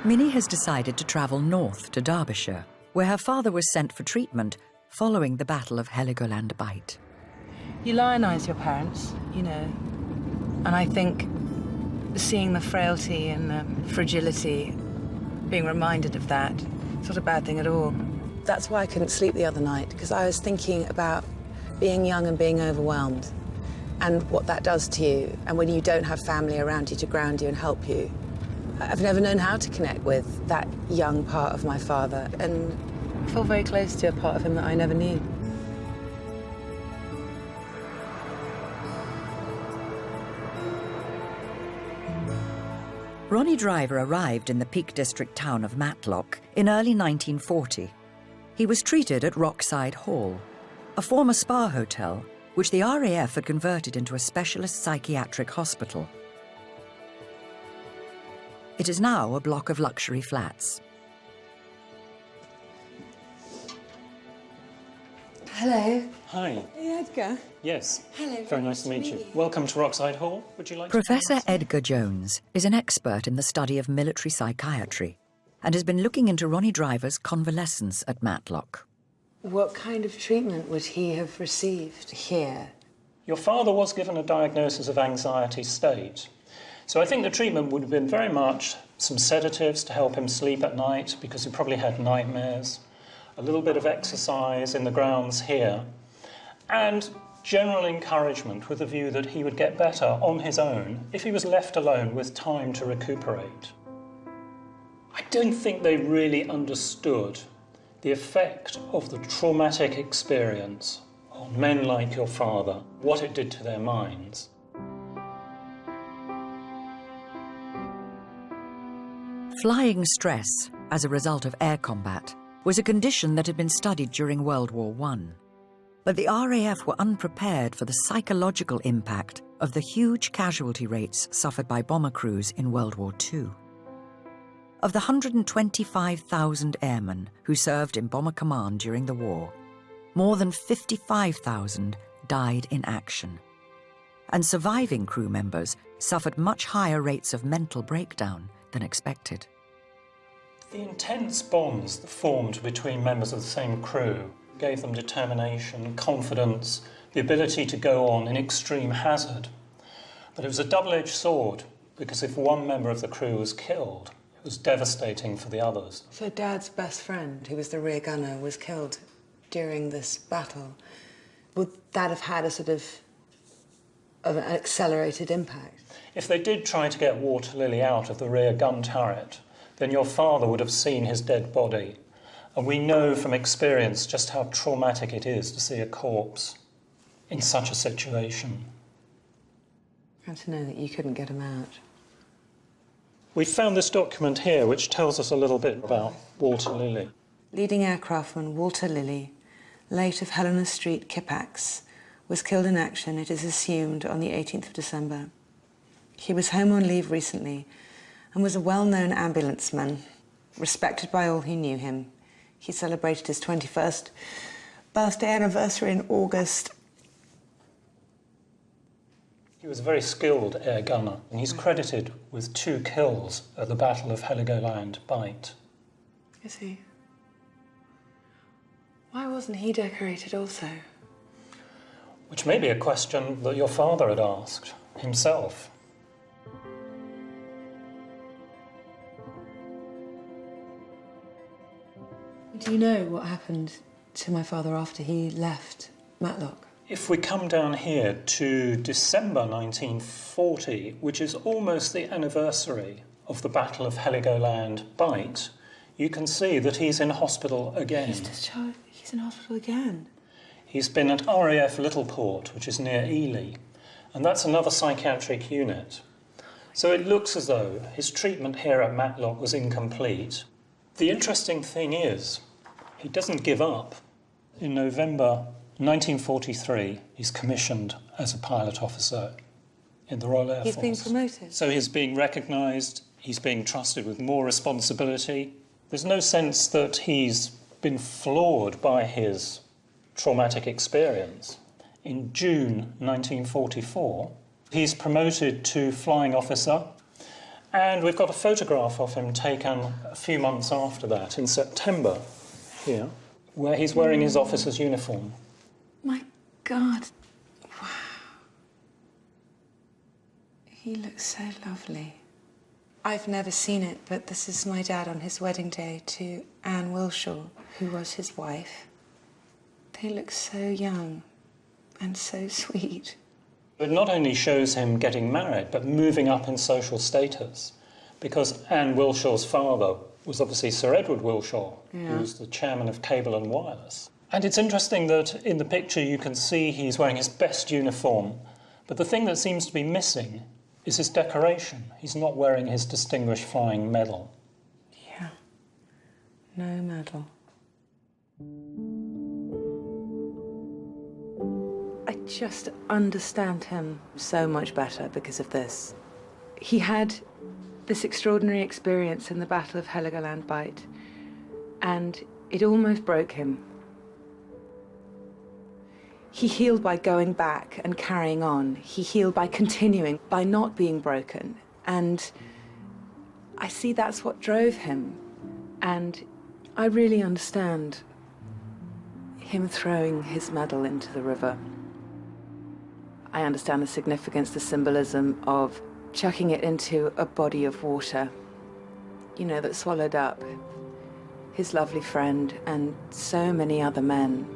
Minnie has decided to travel north to Derbyshire, where her father was sent for treatment following the Battle of Heligoland Bight. You lionise your parents, you know, and I think seeing the frailty and the fragility, being reminded of that, it's not a bad thing at all. That's why I couldn't sleep the other night, because I was thinking about being young and being overwhelmed and what that does to you, and when you don't have family around you to ground you and help you. I've never known how to connect with that young part of my father, and I feel very close to a part of him that I never knew. Ronnie Driver arrived in the Peak District town of Matlock in early 1940. He was treated at Rockside Hall, a former spa hotel which the RAF had converted into a specialist psychiatric hospital. It is now a block of luxury flats. Hello. Hi. Hey, Edgar. Yes. Hello. Very nice to meet you. Welcome to Rockside Hall. Would you like Professor to... Edgar Jones is an expert in the study of military psychiatry and has been looking into Ronnie Driver's convalescence at Matlock. What kind of treatment would he have received here? Your father was given a diagnosis of anxiety state. So I think the treatment would have been very much some sedatives to help him sleep at night, because he probably had nightmares, a little bit of exercise in the grounds here, and general encouragement with the view that he would get better on his own if he was left alone with time to recuperate. I don't think they really understood the effect of the traumatic experience on men like your father, what it did to their minds. Flying stress as a result of air combat was a condition that had been studied during World War I. But the RAF were unprepared for the psychological impact of the huge casualty rates suffered by bomber crews in World War II. Of the 125,000 airmen who served in Bomber Command during the war, more than 55,000 died in action. And surviving crew members suffered much higher rates of mental breakdown than expected. The intense bonds that formed between members of the same crew gave them determination, confidence, the ability to go on in extreme hazard. But it was a double-edged sword, because if one member of the crew was killed, it was devastating for the others. So Dad's best friend, who was the rear gunner, was killed during this battle. Would that have had a sort of an accelerated impact? If they did try to get Water Lily out of the rear gun turret, then your father would have seen his dead body. And we know from experience just how traumatic it is to see a corpse in such a situation. And to know that you couldn't get him out. We found this document here which tells us a little bit about Water Lily. Leading aircraftman Walter Lilly, late of Helena Street, Kippax, was killed in action, it is assumed, on the 18th of December. He was home on leave recently and was a well-known ambulanceman, respected by all who knew him. He celebrated his 21st birthday anniversary in August. He was a very skilled air gunner, and he's credited with 2 kills at the Battle of Heligoland Bight. Is he? Why wasn't he decorated also? Which may be a question that your father had asked himself. Do you know what happened to my father after he left Matlock? If we come down here to December 1940, which is almost the anniversary of the Battle of Heligoland Bight, you can see that he's in hospital again. He's discharged. He's in hospital again. He's been at RAF Littleport, which is near Ely, and that's another psychiatric unit. So it looks as though his treatment here at Matlock was incomplete. The interesting thing is, he doesn't give up. In November 1943, he's commissioned as a pilot officer in the Royal Air Force. He's being promoted. So he's being recognised, he's being trusted with more responsibility. There's no sense that he's been flawed by his traumatic experience. In June 1944, he's promoted to flying officer, And we've got a photograph of him taken a few months after that, in September, here, where he's wearing his officer's uniform. My God. Wow. He looks so lovely. I've never seen it, but this is my dad on his wedding day to Anne Wilshaw, who was his wife. They look so young and so sweet. It not only shows him getting married, but moving up in social status, because Anne Wilshaw's father was obviously Sir Edward Wilshaw, who was the chairman of Cable and Wireless. And it's interesting that in the picture you can see he's wearing his best uniform, but the thing that seems to be missing is his decoration. He's not wearing his Distinguished Flying Medal. Yeah, no medal. I just understand him so much better because of this. He had this extraordinary experience in the Battle of Heligoland Bight, and it almost broke him. He healed by going back and carrying on. He healed by continuing, by not being broken. And I see that's what drove him. And I really understand him throwing his medal into the river. I understand the significance, the symbolism of chucking it into a body of water, you know, that swallowed up his lovely friend and so many other men.